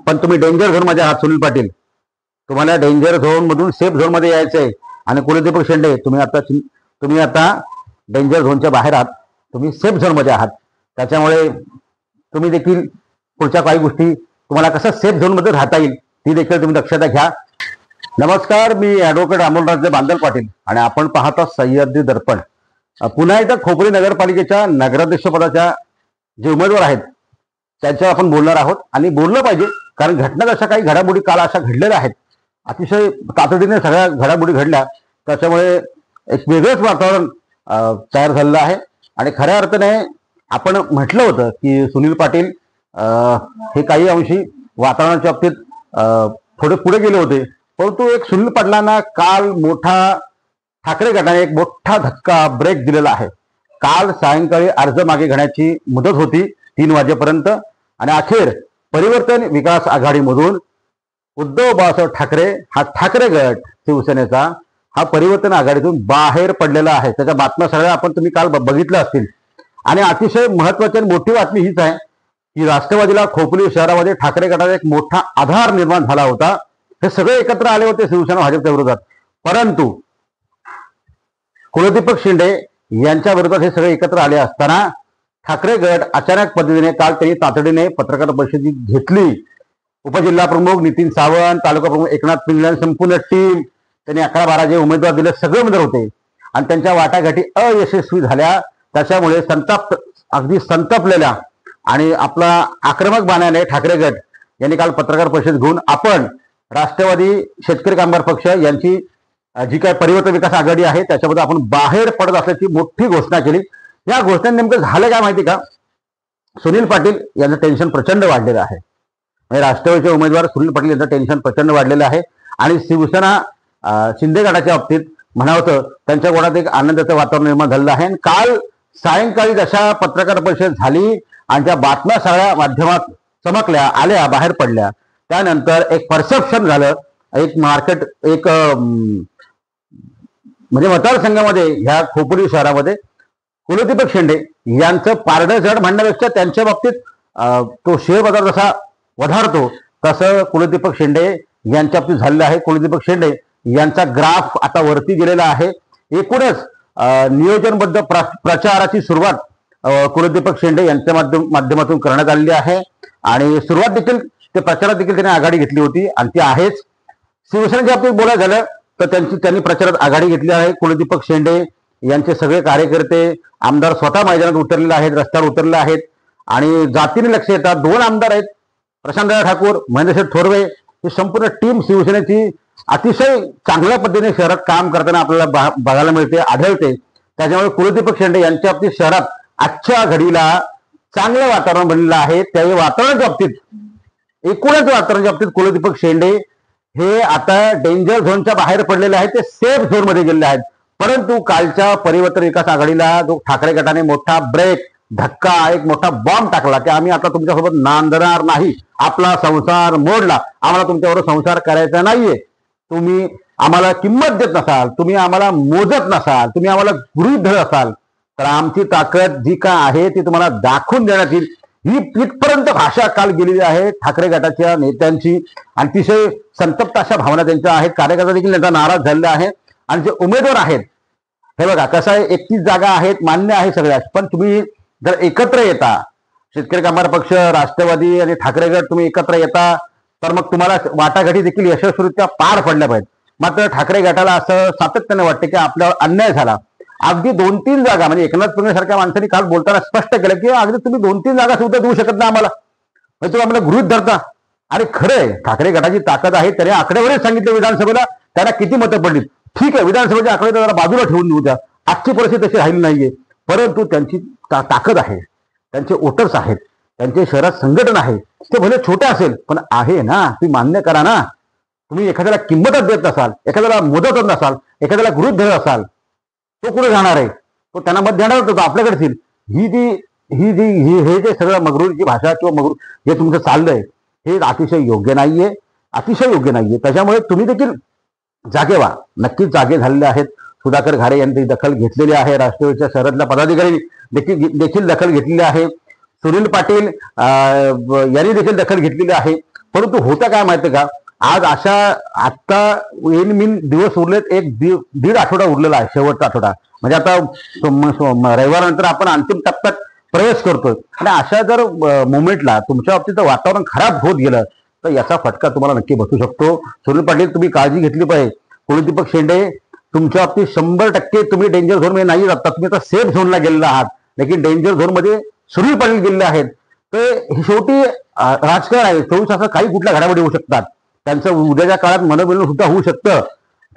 पण तुम्ही danger zone मध्ये आहात सुनील पाटील. तुम्हाला डेंजर झोन मधून सेफ झोन मध्ये यायचं आहे. आणि कुलदीपक शेंडे तुम्ही आता डेंजर झोनच्या बाहेर आहात, तुम्ही सेफ झोन मध्ये आहात. त्याच्यामुळे तुम्ही देखील पुढच्या काही गोष्टी तुम्हाला कसं सेफ झोन मध्ये राहता येईल ती देखील तुम्ही दक्षता घ्या. नमस्कार, मी ॲडव्होकेट अमोलराजे बांदल पाटील आणि आपण पाहता सह्याद्री दर्पण. पुन्हा एकदा खोपोली नगरपालिकेच्या नगराध्यक्ष पदाच्या जे उमेदवार आहेत त्यांच्यावर आपण बोलणार आहोत. आणि बोललं पाहिजे, कारण घटना अशा काही घडामोडी काल अशा घडलेल्या आहेत, अतिशय तातडीने सगळ्या घडामोडी घडल्या. त्याच्यामुळे एक वेगळंच वातावरण तयार झालेलं आहे. आणि खऱ्या अर्थाने आपण म्हटलं होतं की सुनील पाटील हे काही अंशी वातावरणाच्या बाबतीत थोडे पुढे गेले होते, परंतु एक सुनील पाटलांना काल ठाकरे गटाने एक मोठा धक्का ब्रेक दिलेला आहे. काल सायंकाळी अर्ज मागे घेण्याची मुदत होती 3 वाजेपर्यंत आणि अखेर परिवर्तन विकास आघाडीमधून उद्धव बाळासाहेब ठाकरे हा ठाकरे गट शिवसेनेचा हा परिवर्तन आघाडीतून बाहेर पडलेला आहे. त्याच्या बातम्या सगळ्या तुम्ही काल बघितल्या असतील. आणि अतिशय महत्वाची आणि मोठी बातमी हीच आहे की राष्ट्रवादीला खोपोली शहरामध्ये ठाकरे गटाचा एक मोठा आधार निर्माण झाला होता. हे सगळे एकत्र आले होते शिवसेना भाजपच्या विरोधात, परंतु कुलदीपक शेंडे यांच्या विरोधात हे सगळे एकत्र आले असताना ठाकरे गट अचानक पद्धतीने काल त्यांनी तातडीने पत्रकार परिषद घेतली. उपजिल्हा प्रमुख नितीन सावंत, तालुका प्रमुख एकनाथ पिंगळे, संपूर्ण टीम, त्यांनी 11-12 जे उमेदवार दिले सगळे उमेदवार होते आणि त्यांच्या वाटाघाटी अयशस्वी झाल्या. त्याच्यामुळे अगदी संतापलेल्या आणि आपला आक्रमक बाण्याने ठाकरे गट यांनी काल पत्रकार परिषद घेऊन आपण राष्ट्रवादी शेतकरी कामगार पक्ष यांची जी काही परिवर्तन विकास आघाडी आहे त्याच्याबद्दल आपण बाहेर पडत असल्याची मोठी घोषणा केली. या घोषणेने नेमकं झालं काय माहिती का? सुनील पाटील यांचं टेन्शन प्रचंड वाढलेलं आहे. राष्ट्रवादीचे उमेदवार सुनील पाटील यांचं टेन्शन प्रचंड वाढलेलं आहे. आणि शिवसेना शिंदे गटाच्या बाबतीत म्हणावं तर त्यांच्या गोडात एक आनंदाचं वातावरण निर्माण झालेलं आहे. काल सायंकाळी जशा पत्रकार परिषद झाली आणि त्या बातम्या सगळ्या माध्यमात चमकल्या, आल्या, बाहेर पडल्या, त्यानंतर एक परसेप्शन झालं, एक मार्केट, एक म्हणजे मतदारसंघामध्ये ह्या खोपोली शहरामध्ये कुलदीपक शेंडे यांचं पारडं जड म्हणण्यापेक्षा त्यांच्या बाबतीत तो शेअर बाजार जसा वधारतो तसं कुलदीपक शेंडे यांच्या बाबतीत झालेलं आहे. कुलदीपक शेंडे यांचा ग्राफ आता वरती गेलेला आहे. एकूणच नियोजनबद्ध प्रचाराची सुरुवात कुलदीपक शेंडे यांच्या माध्यमातून करण्यात आलेली आहे. आणि सुरुवात देखील ते प्रचारात देखील त्यांनी आघाडी घेतली होती आणि ती आहेच. शिवसेनेच्या बाबतीत बोलायचं झालं तर त्यांनी प्रचारात आघाडी घेतली आहे. कुलदीपक शेंडे यांचे सगळे कार्यकर्ते, आमदार स्वतः मैदानात उतरलेले आहेत, रस्त्यावर उतरलेले आहेत. आणि जातीने लक्ष येतात. 2 आमदार आहेत, प्रशांत ठाकूर, महेंद्र थोरवे, ही संपूर्ण टीम शिवसेनेची अतिशय चांगल्या पद्धतीने शहरात काम करताना आपल्याला बघायला मिळते, आढळते. त्याच्यामुळे कुलदीपक शेंडे यांच्या बाबतीत शहरात आजच्या घडीला चांगलं वातावरण बनलेलं आहे. त्या वातावरणाच्या बाबतीत, एकूणच वातावरणाच्या बाबतीत कुलदीपक शेंडे हे आता डेंजर झोनच्या बाहेर पडलेले आहेत, ते सेफ झोन मध्ये गेलेले आहेत. परंतु कालच्या परिवर्तन विकास आघाडीला जो ठाकरे गटाने मोठा ब्रेक, धक्का, एक मोठा बॉम्ब टाकला की आम्ही आता तुमच्यासोबत नांदणार नाही, आपला संसार मोडला, आम्हाला तुमच्याबरोबर संसार करायचा नाहीये, तुम्ही आम्हाला किंमत देत नसाल, तुम्ही आम्हाला मोजत नसाल, तुम्ही आम्हाला गृहीत धरत असाल तर आमची ताकद जी काय आहे ती तुम्हाला दाखवून देण्यात येईल. ही इथपर्यंत भाषा काल गेलेली आहे ठाकरे गटाच्या नेत्यांची. अतिशय संतप्त अशा भावना त्यांच्या आहेत. कार्यकर्ता देखील त्यांचा नाराज झालेले आहे. आणि जे उमेदवार आहेत, हे बघा कसं आहे, 31 जागा आहेत, मान्य आहे सगळ्याच, पण तुम्ही जर एकत्र येता, शेतकरी कामगार पक्ष, राष्ट्रवादी आणि ठाकरे गट तुम्ही एकत्र येता तर मग तुम्हाला वाटाघाटी देखील यशस्वीरित्या पार पडल्या पाहिजेत. मात्र ठाकरे गटाला असं सातत्याने वाटते की आपल्यावर अन्याय झाला. अगदी 2-3 जागा, म्हणजे एकनाथ पिंगळे सारख्या माणसांनी काल बोलताना स्पष्ट केलं की अगदी तुम्ही 2-3 जागा सुद्धा देऊ शकत नाही आम्हाला, म्हणजे तुम्ही आम्हाला गृहीत धरता. आणि खरंय ठाकरे गटाची ताकद आहे. त्याने आकडेवारीच सांगितलं विधानसभेला त्यांना किती मतं पडली. ठीक आहे, विधानसभेच्या आकडे जरा बाजूला ठेवून देऊ द्या, आजची परिस्थिती तशी राहिली नाहीये, परंतु त्यांची ताकद आहे, त्यांचे वोटर्स आहेत, त्यांचे शहरात संघटन आहे. ते भले छोटे असेल पण आहे ना, तुम्ही मान्य करा ना. तुम्ही एखाद्याला किंमतच देत नसाल, एखाद्याला मुदतच नसाल, एखाद्याला गृहीत धरत असाल, तो कुठे जाणार आहे? तो त्यांना मत देणार होतो, आपल्याकडेच येईल. हे जे सगळं मगरूरची भाषा किंवा मगरूर जे तुमचं चाललंय हे अतिशय योग्य नाहीये, अतिशय योग्य नाहीये. त्याच्यामुळे तुम्ही देखील जागे व्हा. नक्कीच जागे झालेले आहेत. सुधाकर घारे यांनी दखल घेतलेली आहे. राष्ट्रवादीच्या शहरातल्या पदाधिकारी देखील दखल घेतलेली आहे. सुनील पाटील यांनी देखील दखल घेतलेली आहे. परंतु होतं काय माहितीये का, आज अशा आत्ता मीन दिवस उरलेत, दीड आठवडा उरलेला आहे, शेवटचा आठवडा. म्हणजे आता रविवारनंतर आपण अंतिम टप्प्यात प्रवेश करतोय. आणि अशा जर मुवमेंटला तुमच्या बाबतीत वातावरण खराब होत गेलं तर याचा फटका तुम्हाला नक्की बसू शकतो. सुनील पाटील, तुम्ही काळजी घेतली पाहिजे. कुलदीपक शेंडे, तुमच्या बाबतीत 100% तुम्ही डेंजर झोन मध्ये नाही जाता, तुम्ही आता सेफ झोनला गेलेला आहात. लेकिन डेंजर झोन मध्ये सुनील पाटील गेलेले आहेत. तर हे शेवटी राजकारण आहे. 24 तासात काही कुठल्या घडामोडी होऊ शकतात. त्यांचं उद्याच्या काळात मनोमिलन सुद्धा होऊ शकतं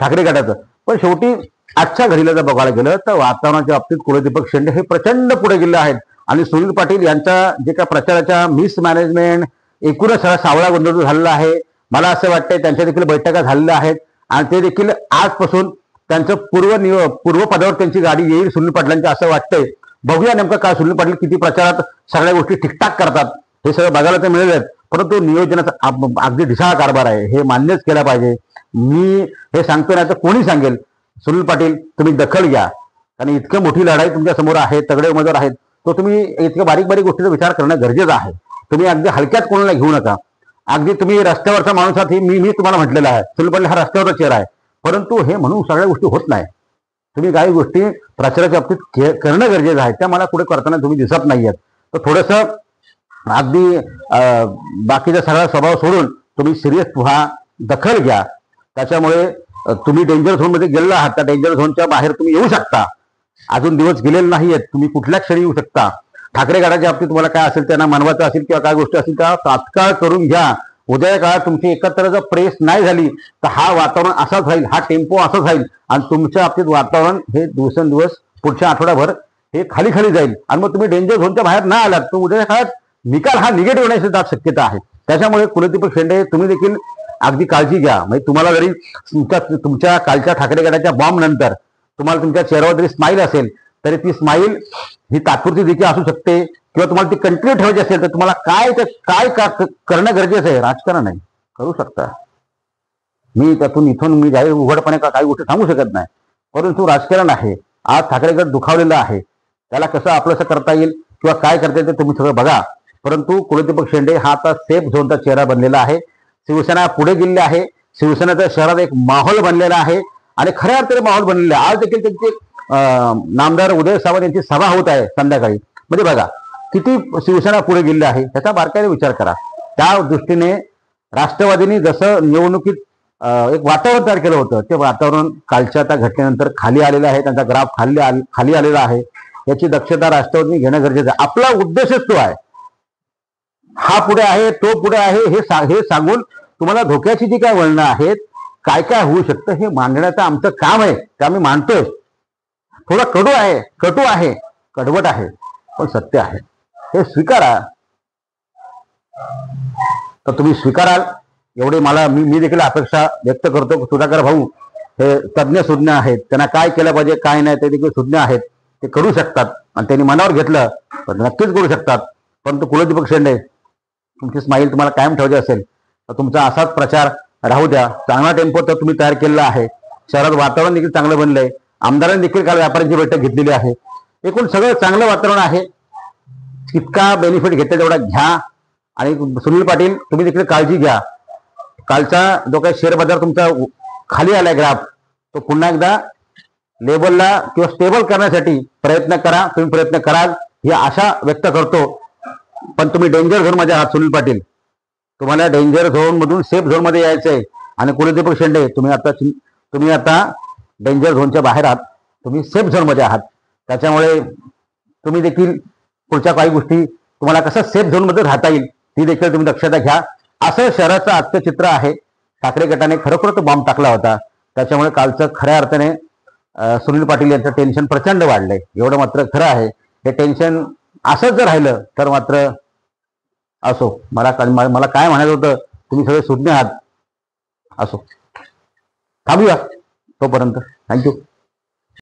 ठाकरे गटाचं. पण शेवटी आजच्या घडीला जर बघायला गेलं तर वातावरणाच्या बाबतीत कुलदीपक शेंडे हे प्रचंड पुढे गेले आहेत. आणि सुनील पाटील यांच्या जे काय प्रचाराच्या मिसमॅनेजमेंट, एकूणच सावळा गोंधळ झालेला आहे. मला असं वाटतंय त्यांच्या देखील बैठका झालेल्या आहेत आणि ते देखील आजपासून त्यांचं पूर्व पदावर त्यांची गाडी येईल सुनील पाटलांच्या, असं वाटतंय. बघूया नेमकं काय सुनील पाटील किती प्रचारात सगळ्या गोष्टी ठीकठाक करतात, हे सगळं बघायला तर मिळेल. परंतु नियोजनाचा अगदी ढिसाळ कारभार आहे, हे मान्यच केला पाहिजे. मी हे सांगतो नाही तर कोणी सांगेल. सुनील पाटील, तुम्ही दखल घ्या. आणि इतकं मोठी लढाई तुमच्या समोर आहे, तगडे उमेदवार आहेत, तो तुम्ही इतक्या बारीक बारीक गोष्टीचा विचार करणं गरजेचं आहे. तुम्ही अगदी हलक्यात कोणाला घेऊ नका. अगदी तुम्ही रस्त्यावरचा माणूस आहात, मी तुम्हाला म्हटलेलं आहे. सुनील पाटील हा रस्त्यावरचा चेहरा आहे. परंतु हे म्हणून सगळ्या गोष्टी होत नाही. तुम्ही काही गोष्टी प्रचाराच्या बाबतीत करणं गरजेचं आहे, त्या मला पुढे करताना तुम्ही दिसत नाहीयेत. तर थोडंसं अगदी बाकीचा सगळा स्वभाव सोडून तुम्ही सिरियस व्हा, दखल घ्या. त्याच्यामुळे तुम्ही डेंजर झोन मध्ये गेलेला आहात, त्या डेंजर झोनच्या बाहेर तुम्ही येऊ शकता. अजून दिवस गेलेले नाहीयेत, तुम्ही कुठल्या क्षणी येऊ शकता. ठाकरे गटाच्या बाबतीत तुम्हाला काय असेल, त्यांना मानवाचं असेल किंवा काय गोष्टी असतील त्या तात्काळ करून घ्या. उद्या काळात तुमची एकत्र जर प्रेस नाही झाली तर हा वातावरण असाच राहील, हा टेम्पो असाच राहील आणि तुमच्या बाबतीत वातावरण हे दिवसेंदिवस पुढच्या आठवड्याभर हे खाली खाली जाईल. आणि मग तुम्ही डेंजर झोनच्या बाहेर नाही आलात तर उद्याच्या काळात निकाल हा निगेटिव्ह होण्याची दाट शक्यता आहे. त्याच्यामुळे कुलदीपक शेंडे, तुम्ही देखील अगदी काळजी घ्या. म्हणजे तुम्हाला जरी तुमच्या कालच्या ठाकरे गटाच्या बॉम्ब नंतर तुम्हाला तुमच्या चेहऱ्यावर जरी स्माईल असेल तरी ती स्माईल ही तात्पुरती देखील असू शकते किंवा तुम्हाला ती कंटिन्यू ठेवायची असेल तर तुम्हाला काय करणं गरजेचं आहे. राजकारण आहे, करू शकता. मी इथून मी जाहीर उघडपणे काही गोष्टी सांगू शकत नाही. परंतु राजकारण आहे. आज ठाकरे गट दुखावलेला आहे, त्याला कसं आपलंसं करता येईल किंवा काय करता येईल ते तुम्ही सगळं बघा. परंतु कुलदीपक शेंडे हा आता सेफ झोनचा चेहरा बनलेला आहे. शिवसेना पुढे गेलेली आहे. शिवसेनेच्या शहरात एक माहोल बनलेला आहे आणि खऱ्या अर्थाने माहोल बनलेला आहे. आज देखील त्यांची नामदार उदय सामंत यांची सभा होत आहे संध्याकाळी. म्हणजे बघा किती शिवसेना पुढे गेलेली आहे, त्याचा बारकाईने विचार करा. त्या दृष्टीने राष्ट्रवादीने जसं निवडणुकीत एक वातावरण तयार केलं होतं, ते वातावरण कालच्या त्या घटनेनंतर खाली आलेलं आहे. त्यांचा ग्राफ खाली आलेला आहे. याची दक्षता राष्ट्रवादीने घेणं गरजेचं आहे. आपला उद्देशच तो आहे. हा पुढे आहे, तो पुढे आहे हे सांगून तुम्हाला धोक्याची जी काय वळणं आहेत, काय काय होऊ शकतं हे मांडण्याचं आमचं काम आहे, ते आम्ही मांडतोय. थोडं कटू आहे, कडवट आहे, पण सत्य आहे. हे स्वीकारा. तर तुम्ही स्वीकाराल एवढे मी देखील अपेक्षा व्यक्त करतो. सुधाकर भाऊ हे तज्ज्ञ सुज्ञ आहेत, त्यांना काय केलं पाहिजे काय नाही ते देखील सुज्ञ आहेत. ते करू शकतात आणि त्यांनी मनावर घेतलं तर नक्कीच करू शकतात. परंतु कुलदीपक शेंडे, तुमची स्माईल तुम्हाला कायम ठेवायची असेल तर तुमचा असाच प्रचार राहू द्या. चांगला टेम्पो तर तुम्ही तयार केलेला आहे. शहरात वातावरण देखील चांगलं बनलंय. आमदारांनी देखील काल व्यापाऱ्यांची बैठक घेतलेली आहे. एकूण सगळं चांगलं वातावरण आहे. इतका बेनिफिट घेतला तेवढा घ्या. आणि सुनील पाटील, तुम्ही देखील काळजी घ्या. कालचा जो काही शेअर बाजार तुमचा खाली आलाय ग्राफ, तो पुन्हा एकदा लेबलला किंवा स्टेबल करण्यासाठी प्रयत्न करा. तुम्ही प्रयत्न कराल ही आशा व्यक्त करतो. पण तुम्ही डेंजर झोन मध्ये आहात सुनील पाटील. तुम्हाला डेंजर झोन मधून सेफ झोन मध्ये यायचंय. आणि कुलदीपक शेंडे, तुम्ही आता डेंजर झोनच्या बाहेर आहात, तुम्ही सेफ झोन मध्ये आहात. त्याच्यामुळे तुम्ही देखील पुढच्या काही गोष्टी तुम्हाला कसं सेफ झोन मध्ये राहता येईल ती देखील तुम्ही दक्षता घ्या. असं शहराचं आजचं चित्र आहे. ठाकरे गटाने खरोखर तो बॉम्ब टाकला होता. त्याच्यामुळे कालचं खऱ्या अर्थाने सुनील पाटील यांचं टेन्शन प्रचंड वाढलंय. एवढं मात्र खरं आहे. हे टेन्शन असंच जर राहिलं तर मात्र असो. मला काय म्हणायचं होतं, तुम्ही सगळे सुज्ञ आहात. असो, थांबूया तोपर्यंत. थँक्यू.